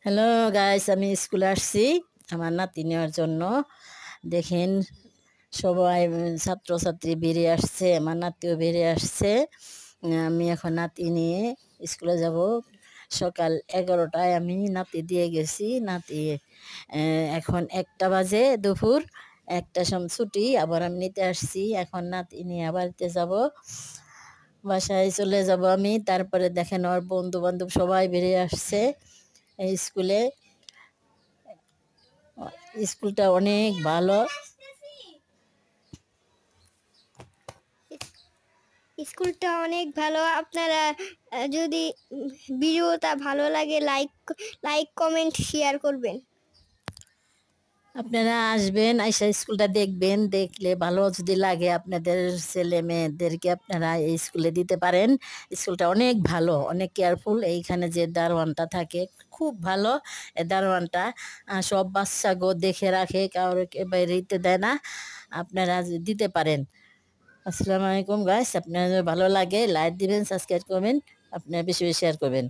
Hello guys, আমি স্কুলে আসছি আমার নাতি নেওয়ার জন্য। দেখেন সবাই ছাত্রছাত্রী বেরিয়ে আসছে, আমার নাতিও বেরিয়ে আসছে। আমি এখন নাতি নিয়ে স্কুলে যাব। সকাল 11টায় আমি নাতি দিয়ে গেছি। নাতি এখন 1টা বাজে, দুপুর 1টার সময় ছুটি। আবার আমি নিতে আসছি, এখন নাতি নিয়ে বাড়িতে যাব, বাসায় চলে যাব আমি। তারপরে দেখেন ওর বন্ধু বান্ধব সবাই বেরিয়ে আসছে এই স্কুলে। স্কুলটা অনেক ভালো। স্কুলটা অনেক ভালো। আপনারা যদি ভিডিওটা ভালো লাগে লাইক কমেন্ট শেয়ার করবেন। আপনারা আসবেন, আইসা স্কুলটা দেখবেন। দেখলে ভালো যদি লাগে আপনাদের ছেলে মেয়েদেরকে আপনারা এই স্কুলে দিতে পারেন। স্কুলটা অনেক ভালো, অনেক কেয়ারফুল। এইখানে যে দারোয়ানটা থাকে খুব ভালো। এই দারোয়ানটা সব বাচ্চাগো দেখে রাখে, কাউকে বাইরে দিতে দেয় না। আপনারা দিতে পারেন। আসসালামু আলাইকুম গাইস, আপনাদের ভালো লাগে লাইক দিবেন, সাবস্ক্রাইব করবেন, আপনারা বেশি বেশি শেয়ার করবেন।